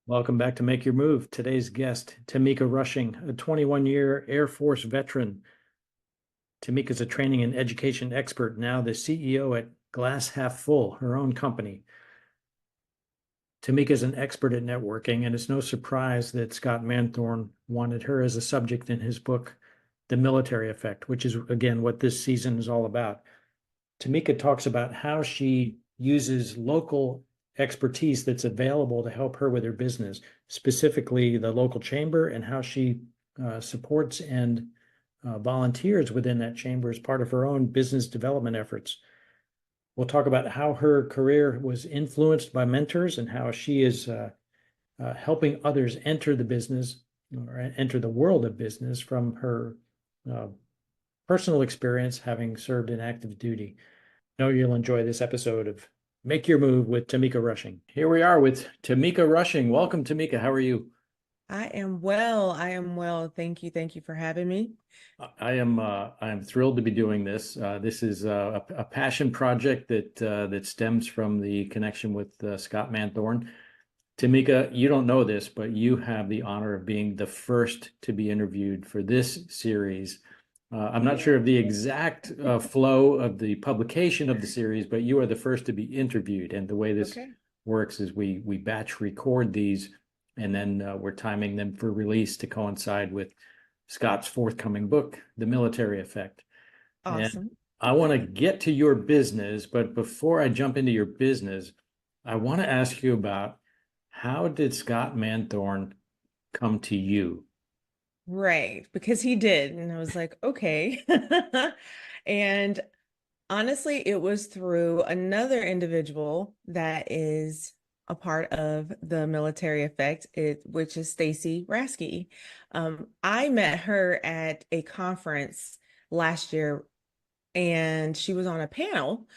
Welcome back to Make Your Move. Today's guest, Tameka Rushing, a 21-year Air Force veteran. Tameka is a training and education expert, now the CEO at Glass Half Full, her own company. Tameka is an expert at networking, and it's no surprise that Scott Manthorne wanted her as a subject in his book, The Military Effect, which is, again, what this season is all about. Tameka talks about how she uses local expertise that's available to help her with her business, specifically the local chamber, and how she supports and volunteers within that chamber as part of her own business development efforts. We'll talk about how her career was influenced by mentors and how she is helping others enter the business or enter the world of business from her uh, personal experience having served in active duty. I know you'll enjoy this episode of Make Your Move with Tameka Rushing. Here we are with Tameka Rushing. Welcome, Tameka. How are you? I am well. I am well. Thank you. Thank you for having me. I am thrilled to be doing this. This is a passion project that stems from the connection with Scott Manthorne. Tameka, you don't know this, but you have the honor of being the first to be interviewed for this series. I'm not sure of the exact flow of the publication of the series, but you are the first to be interviewed. And the way this Okay. works is we batch record these, and then we're timing them for release to coincide with Scott's forthcoming book, The Military Effect. And Awesome. I want to get to your business, but before I jump into your business, I want to ask you about how did Scott Manthorne come to you? Right. Because he did. And I was like, okay. And honestly, it was through another individual that is a part of the military effect, which is Stacy Rasky. I met her at a conference last year and she was on a panel.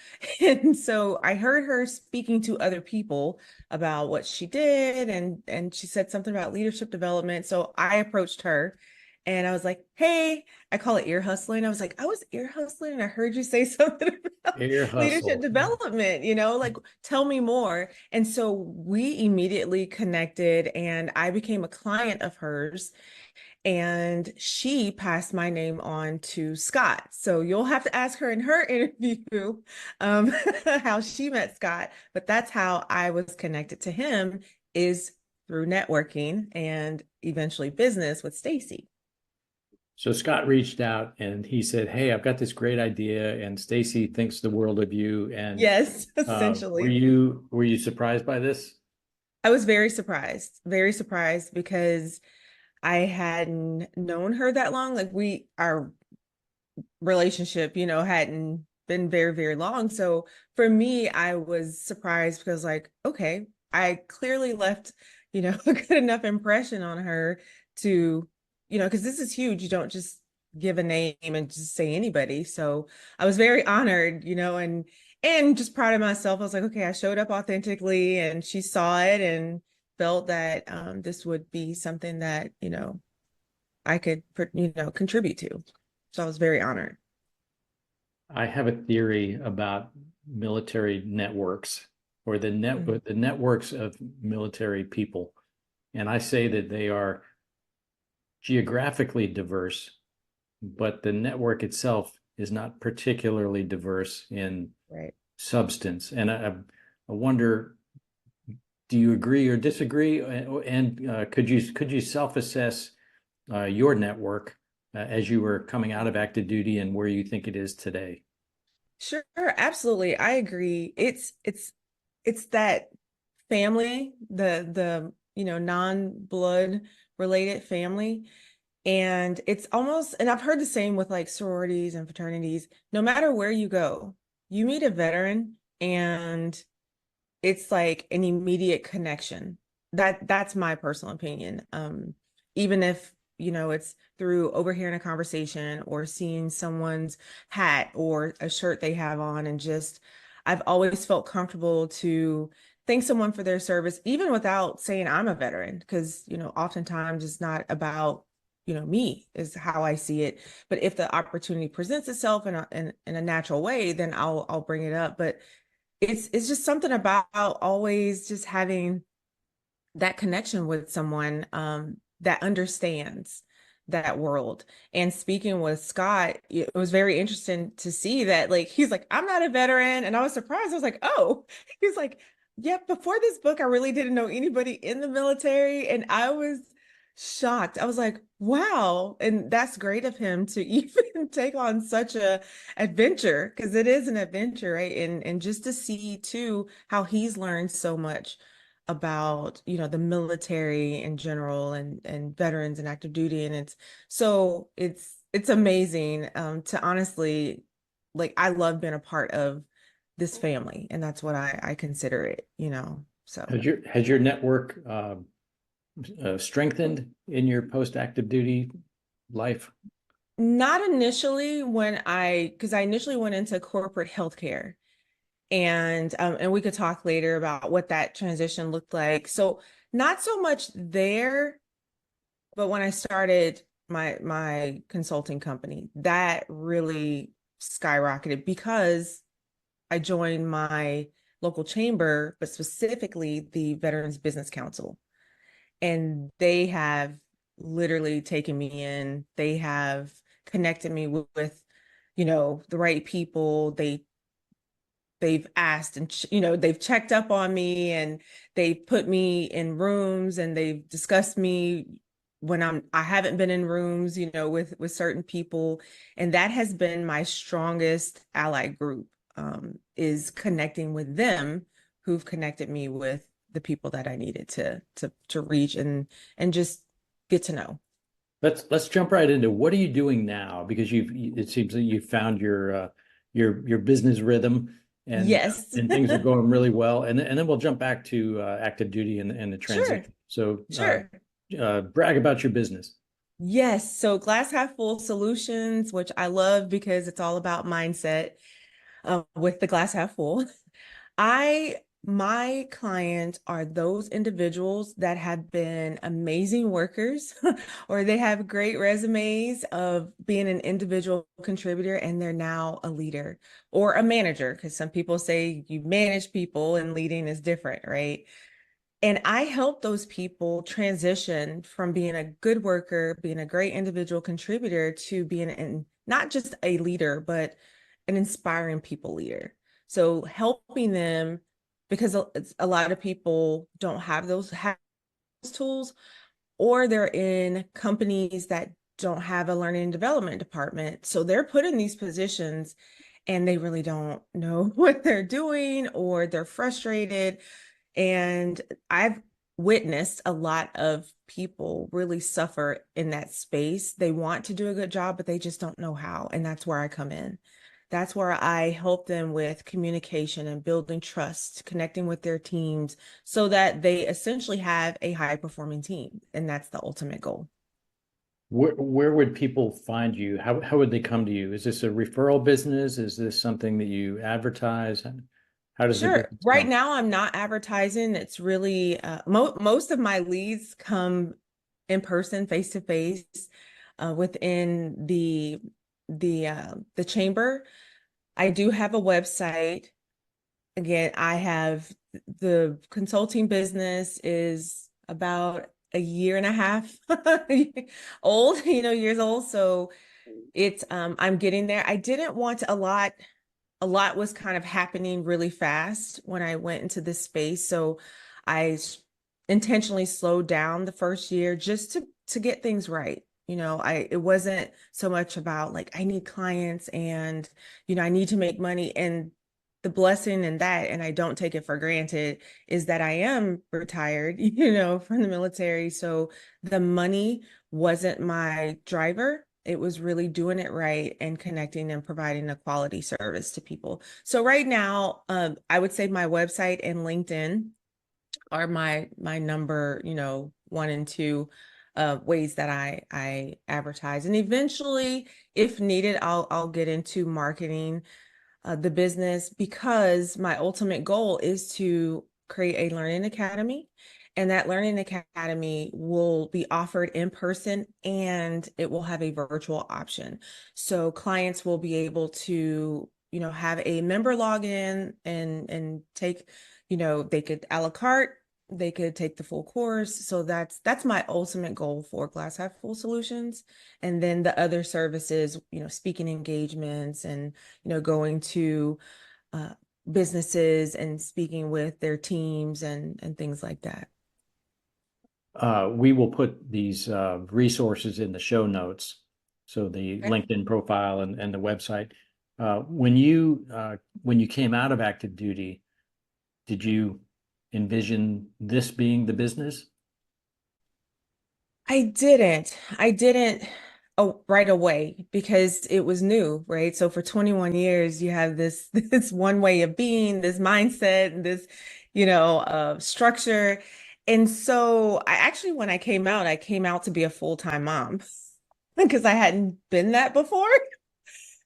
And so I heard her speaking to other people about what she did and she said something about leadership development. So I approached her and I was like, "Hey, I call it ear hustling." I was like, "I was ear hustling and I heard you say something about Air leadership hustle. development, like tell me more." And so we immediately connected and I became a client of hers and she passed my name on to Scott. So you'll have to ask her in her interview um, how she met Scott. But that's how I was connected to him is through networking and eventually business with Stacy. So Scott reached out and he said, "Hey, I've got this great idea, and Stacy thinks the world of you." And Yes, were essentially. you surprised by this? I was very surprised because I hadn't known her that long. Like our relationship, hadn't been very, very long. So for me, I was surprised because, like, okay, I clearly left, a good enough impression on her to, because this is huge. You don't just give a name and just say anybody. So I was very honored, and just proud of myself. I was like, okay, I showed up authentically and she saw it and felt that this would be something that, I could, contribute to. So I was very honored. I have a theory about military networks or Mhm. the networks of military people. And I say that they are geographically diverse, but the network itself is not particularly diverse in Right. substance. And I wonder, do you agree or disagree? And could you self-assess your network as you were coming out of active duty and where you think it is today? Sure, absolutely. I agree. It's that family, the non-blood related family. And it's almost, and I've heard the same with like sororities and fraternities. No matter where you go, you meet a veteran and it's like an immediate connection. That's my personal opinion. Even if, it's through overhearing a conversation or seeing someone's hat or a shirt they have on and just I've always felt comfortable to thank someone for their service, even without saying I'm a veteran, because, oftentimes it's not about, me is how I see it. But if the opportunity presents itself in a natural way, then I'll bring it up. But it's just something about always just having that connection with someone that understands that world. And speaking with Scott, it was very interesting to see that, like, he's like, I'm not a veteran. And I was surprised. I was like, oh, he's like, yeah, before this book, I really didn't know anybody in the military. And I was shocked. I was like, wow. And that's great of him to even take on such a adventure, because it is an adventure, right? And just to see too how he's learned so much about, the military in general, and veterans and active duty. And it's amazing to honestly, like, I love being a part of this family, and that's what I consider it. So Has your network strengthened in your post-active duty life? not initially, because I initially went into corporate healthcare, and we could talk later about what that transition looked like. So not so much there, but when I started my consulting company, that really skyrocketed because I joined my local chamber, but specifically the Veterans Business Council. And they have literally taken me in. They have connected me with the right people. They've asked, and they've checked up on me, and they've put me in rooms, and they've discussed me when I haven't been in rooms, with certain people. And that has been my strongest ally group, is connecting with them, who've connected me with the people that I needed to reach and just get to know. Let's jump right into what are you doing now? Because it seems that you've found your business rhythm, and Yes. and things are going really well. And then we'll jump back to active duty and the Sure. transition. So Sure. brag about your business. Yes. So Glass Half Full Solutions, which I love because it's all about mindset, with the glass half full. My clients are those individuals that have been amazing workers, or they have great resumes of being an individual contributor, and they're now a leader or a manager, because some people say you manage people and leading is different, right? And I help those people transition from being a good worker, being a great individual contributor, to being not just a leader, but an inspiring people leader. So helping them, because a lot of people don't have those tools, or they're in companies that don't have a learning and development department. So they're put in these positions and they really don't know what they're doing, or they're frustrated. And I've witnessed a lot of people really suffer in that space. They want to do a good job, but they just don't know how. And that's where I come in. That's where I help them with communication and building trust, connecting with their teams so that they essentially have a high performing team. And that's the ultimate goal. Where would people find you? How would they come to you? Is this a referral business? Is this something that you advertise? How does the Sure. business Right come? now, I'm not advertising. It's really most of my leads come in person, face to face, within the chamber. I do have a website. Again, I have the consulting business is about a year and a half old, years old. So it's I'm getting there. I didn't want a lot was kind of happening really fast when I went into this space. So intentionally slowed down the first year just to get things right. It wasn't so much about like I need clients and I need to make money. And the blessing in that, and I don't take it for granted, is that I am retired, from the military. So the money wasn't my driver. It was really doing it right and connecting and providing a quality service to people. So right now, I would say my website and LinkedIn are my number, one and two ways that I advertise. And eventually, if needed, I'll get into marketing the business, because my ultimate goal is to create a learning academy. And that learning academy will be offered in person, and it will have a virtual option. So clients will be able to, have a member login and take, they could a la carte they could take the full course. So that's my ultimate goal for Glass Half Full Solutions. And then the other services, speaking engagements and, going to uh, businesses and speaking with their teams and things like that. We will put these resources in the show notes. So the Okay. LinkedIn profile and the website. When you came out of active duty, did you envision this being the business? I didn't right away because it was new, right? So for 21 years, you have this this one way of being, this mindset, and this, structure. And so I actually, when I came out to be a full-time mom because I hadn't been that before.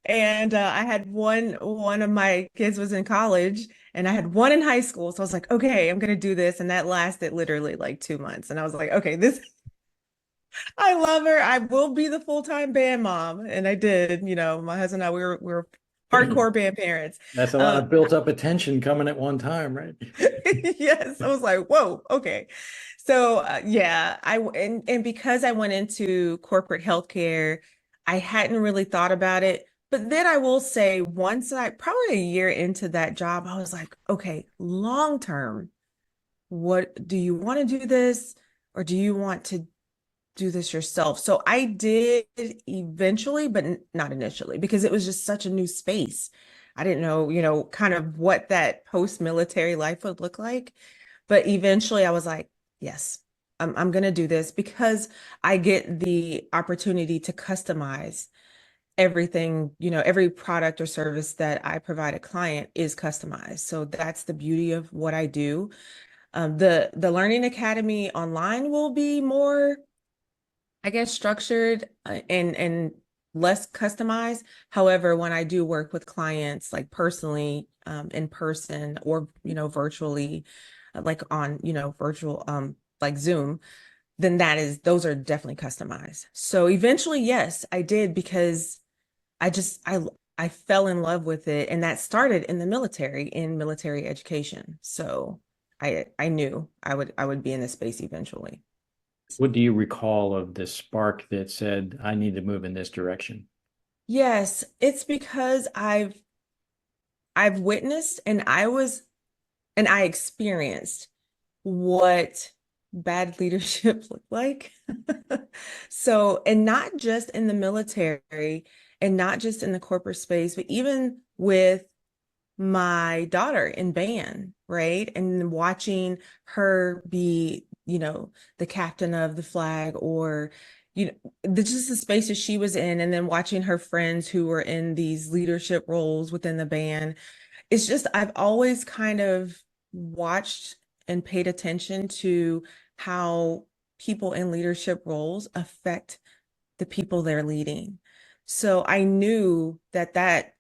And I had one of my kids was in college and I had one in high school. So I was like, okay, I'm gonna do this. And that lasted literally like 2 months. And I was like, okay, this I love her. I will be the full-time band mom. And I did, my husband and I, we were hardcore band parents. That's a lot Um, of built up attention coming at one time, right? yes, I was like, whoa, okay. So yeah, and because I went into corporate healthcare, I hadn't really thought about it. But then I will say, once I probably a year into that job, I was like, okay, long term, what do you want to do this, or do you want to do this yourself? So I did eventually, but not initially because it was just such a new space. I didn't know, kind of what that post-military life would look like. But eventually I was like, yes, I'm going to do this because I get the opportunity to customize everything, every product or service that I provide a client is customized. So that's the beauty of what I do. The Learning Academy online will be more, I guess, structured and less customized. However, when I do work with clients, like personally, in person or, virtually, like on, virtual, like Zoom, then those are definitely customized. So eventually, yes, I did because I just, I fell in love with it. And that started in the military, in military education. So I knew I would be in this space eventually. What do you recall of this spark that said, I need to move in this direction? Yes, it's because I've witnessed and I experienced what bad leadership looked like. So, and not just in the military and not just in the corporate space, but even with my daughter in band, right? And watching her be, the captain of the flag or, just the spaces she was in, and then watching her friends who were in these leadership roles within the band. It's just, I've always kind of watched and paid attention to how people in leadership roles affect the people they're leading. So I knew that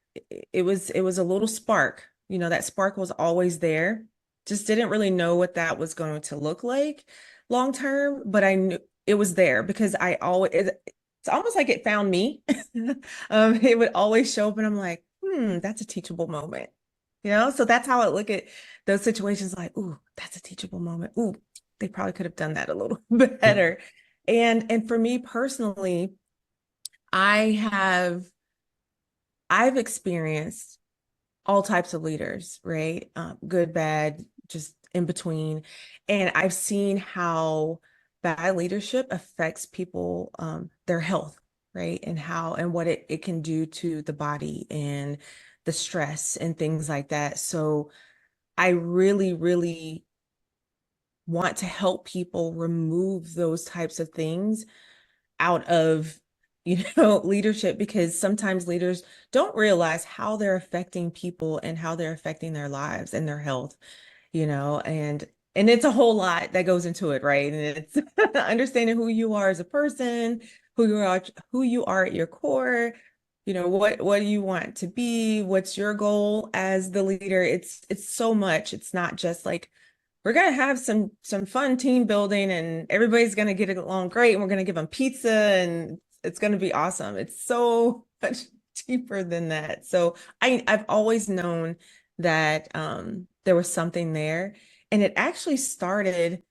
it was a little spark. That spark was always there. Just didn't really know what that was going to look like long term, but I knew it was there because it's almost like it found me. It would always show up and I'm like, that's a teachable moment. So that's how I look at those situations like, ooh, that's a teachable moment. Ooh, they probably could have done that a little better. And for me personally, I have I've experienced all types of leaders, right? Good, bad, just in between. And I've seen how bad leadership affects people, their health, right? And what it can do to the body and the stress and things like that. So I really, really want to help people remove those types of things out of leadership because sometimes leaders don't realize how they're affecting people and how they're affecting their lives and their health, and it's a whole lot that goes into it, right? And it's understanding who you are as a person, who you are at your core, what do you want to be, what's your goal as the leader. It's so much. It's not just like we're gonna have some fun team building and everybody's gonna get along great and we're gonna give them pizza and it's gonna be awesome. It's so much deeper than that. So I've always known that there was something there. And it actually started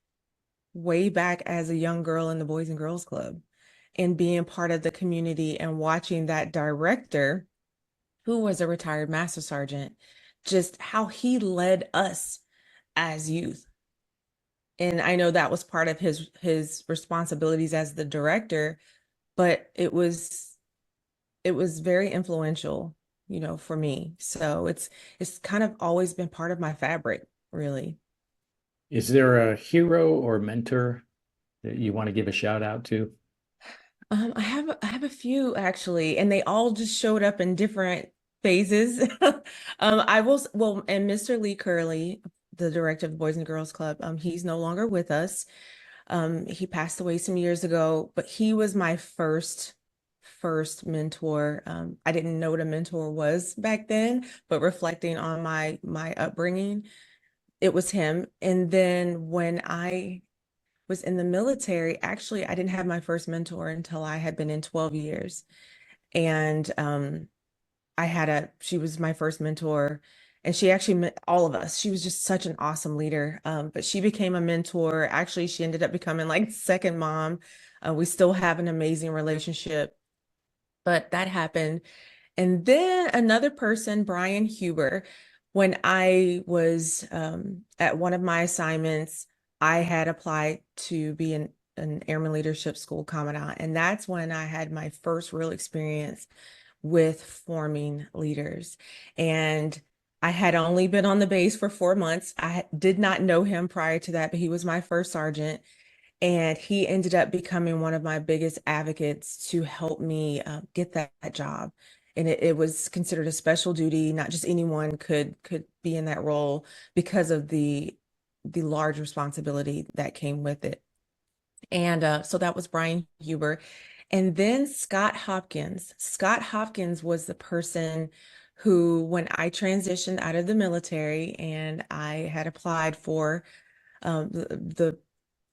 way back as a young girl in the Boys and Girls Club and being part of the community and watching that director, who was a retired master sergeant, just how he led us as youth. And I know that was part of his responsibilities as the director, but it was very influential, for me. So it's kind of always been part of my fabric, really. Is there a hero or mentor that you want to give a shout out to? I have a few actually, and they all just showed up in different phases. I will well, and Mr. Lee Curley, the director of the Boys and Girls Club, he's no longer with us. He passed away some years ago, but he was my first mentor. I didn't know what a mentor was back then, but reflecting on my upbringing, it was him. And then when I was in the military, actually, I didn't have my first mentor until I had been in 12 years. And she was my first mentor, and she actually met all of us. She was just such an awesome leader. But she became a mentor. Actually, she ended up becoming like second mom. We still have an amazing relationship, but that happened. And then another person, Brian Huber, when I was at one of my assignments, I had applied to be an Airman Leadership School Commandant. And that's when I had my first real experience with forming leaders. And I had only been on the base for 4 months. I did not know him prior to that, but he was my first sergeant. And he ended up becoming one of my biggest advocates to help me get that job. And it was considered a special duty. Not just anyone could be in that role because of the large responsibility that came with it. And so that was Brian Huber. And then Scott Hopkins. Scott Hopkins was the person who, when I transitioned out of the military and I had applied for the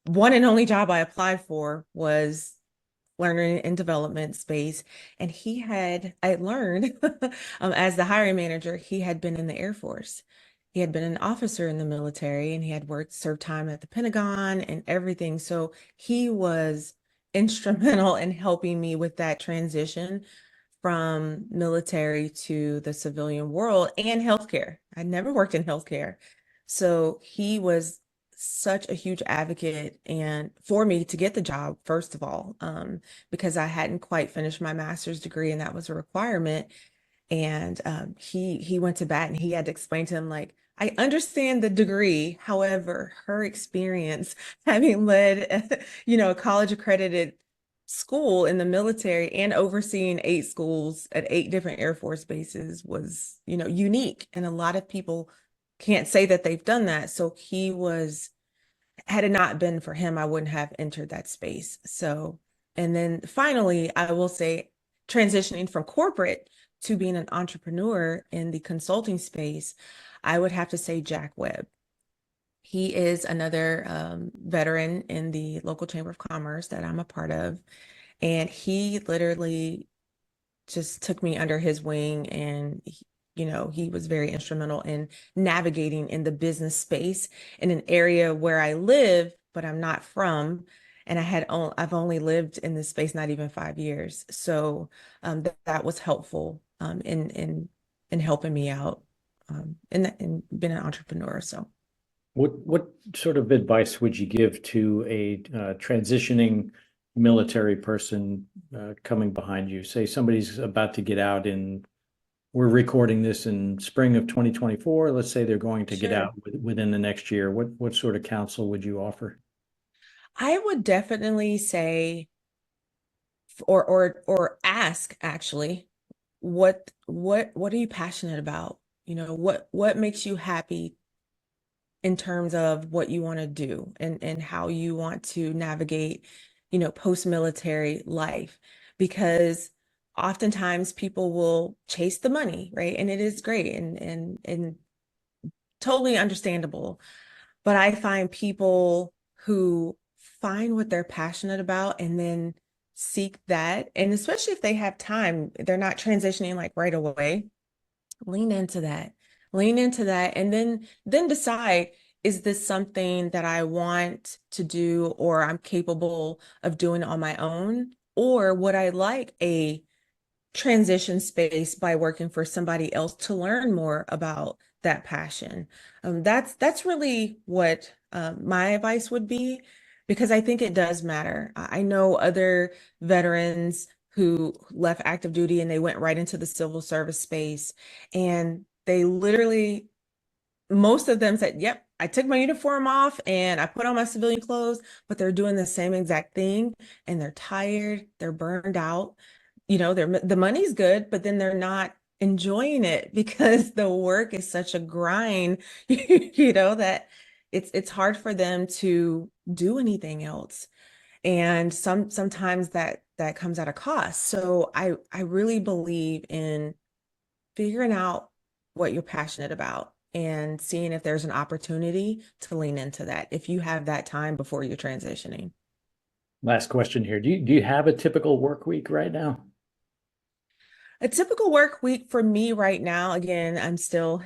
one and only job I applied for was learning and development space. And I learned as the hiring manager, he had been in the Air Force. He had been an officer in the military and he had served time at the Pentagon and everything. So he was instrumental in helping me with that transition from military to the civilian world and healthcare. I never worked in healthcare. So he was such a huge advocate and for me to get the job, first of all, because I hadn't quite finished my master's degree and that was a requirement. And he went to bat and he had to explain to him, like, I understand the degree. However, her experience having led, a college accredited school in the military and overseeing 8 schools at 8 different Air Force bases was, unique. And a lot of people can't say that they've done that. So had it not been for him, I wouldn't have entered that space. So, and then finally, I will say transitioning from corporate to being an entrepreneur in the consulting space, I would have to say Jack Webb. He is another veteran in the local chamber of commerce that I'm a part of. And he literally just took me under his wing and he was very instrumental in navigating in the business space in an area where I live, but I'm not from. And I've only lived in this space not even 5 years. So that was helpful in helping me out in being an entrepreneur. So What sort of advice would you give to a transitioning military person coming behind you? Say somebody's about to get out we're recording this in spring of 2024. Let's say they're going to get sure. out within the next year. What sort of counsel would you offer? I would definitely say or ask actually, what are you passionate about? What makes you happy in terms of what you want to do and how you want to navigate, post-military life. Because oftentimes people will chase the money, right? And it is great and totally understandable. But I find people who find what they're passionate about and then seek that, and especially if they have time, they're not transitioning like right away, lean into that. Lean into that and then decide is this something that I want to do or I'm capable of doing on my own? Or would I like a transition space by working for somebody else to learn more about that passion? That's really what my advice would be, because I think it does matter. I know other veterans who left active duty and they went right into the civil service space, and they literally, most of them said, "Yep, I took my uniform off and I put on my civilian clothes," but they're doing the same exact thing and they're tired, they're burned out. The money's good, but then they're not enjoying it because the work is such a grind, that it's hard for them to do anything else. And sometimes that comes at a cost. So I really believe in figuring out what you're passionate about and seeing if there's an opportunity to lean into that if you have that time before you're transitioning. Last question here. Do you have a typical work week right now? A typical work week for me right now, again, I'm still,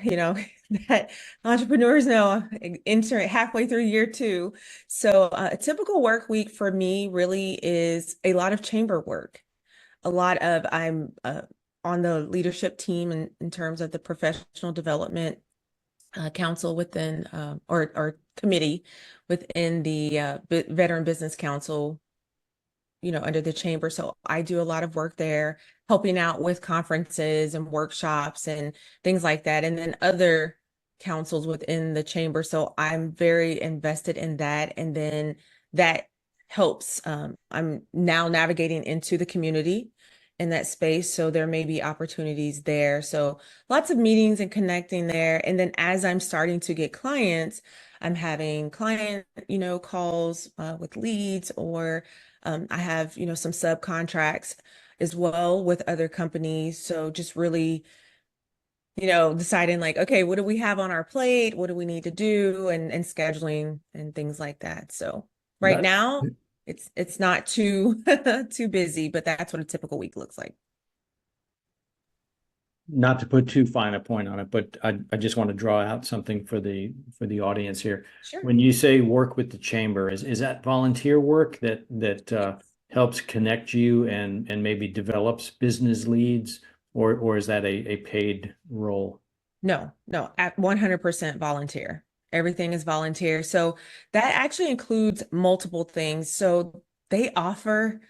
that entrepreneurs know, entering halfway through year two. So a typical work week for me really is a lot of chamber work. I'm on the leadership team in terms of the professional development council within, or committee within the Veteran Business Council, under the chamber. So I do a lot of work there, helping out with conferences and workshops and things like that. And then other councils within the chamber. So I'm very invested in that. And then that helps. I'm now navigating into the community in that space. So there may be opportunities there. So lots of meetings and connecting there. And then as I'm starting to get clients, I'm having client, calls with leads, or I have, some subcontracts as well with other companies. So just really, deciding like, okay, what do we have on our plate? What do we need to do? And scheduling and things like that. So right That now it's not too too busy, but that's what a typical week looks like. Not to put too fine a point on it, but I just want to draw out something for the audience here. Sure. When you say work with the chamber, is that volunteer work that helps connect you and maybe develops business leads, or is that a paid role? No, no, at 100% volunteer. Everything is volunteer. So that actually includes multiple things. So they offer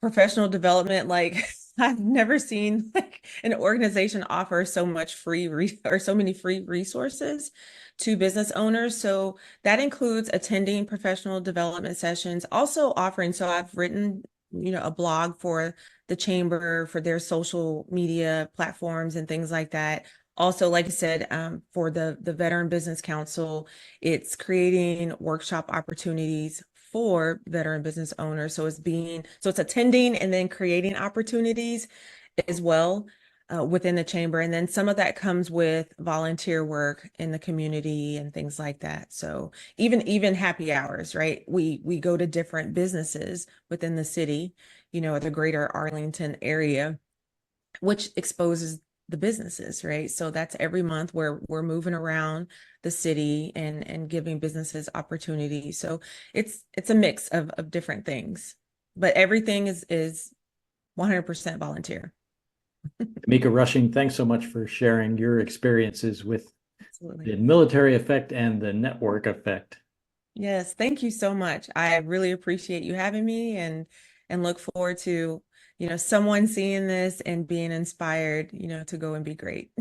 professional development. Like I've never seen like an organization offer so much or so many free resources to business owners. So that includes attending professional development sessions, also offering. So I've written, a blog for the chamber, for their social media platforms and things like that. Also, like I said, for the Veteran Business Council, it's creating workshop opportunities for veteran business owners. So it's attending and then creating opportunities as well within the chamber. And then some of that comes with volunteer work in the community and things like that. So even happy hours, right? We go to different businesses within the city, the greater Arlington area, which exposes the businesses, right? So that's every month where we're moving around the city and giving businesses opportunities. So it's a mix of different things, but everything is 100% volunteer. Tameka Rushing, thanks so much for sharing your experiences with Absolutely. the military effect and the network effect. Yes, thank you so much. I really appreciate you having me, and look forward to, someone seeing this and being inspired, to go and be great.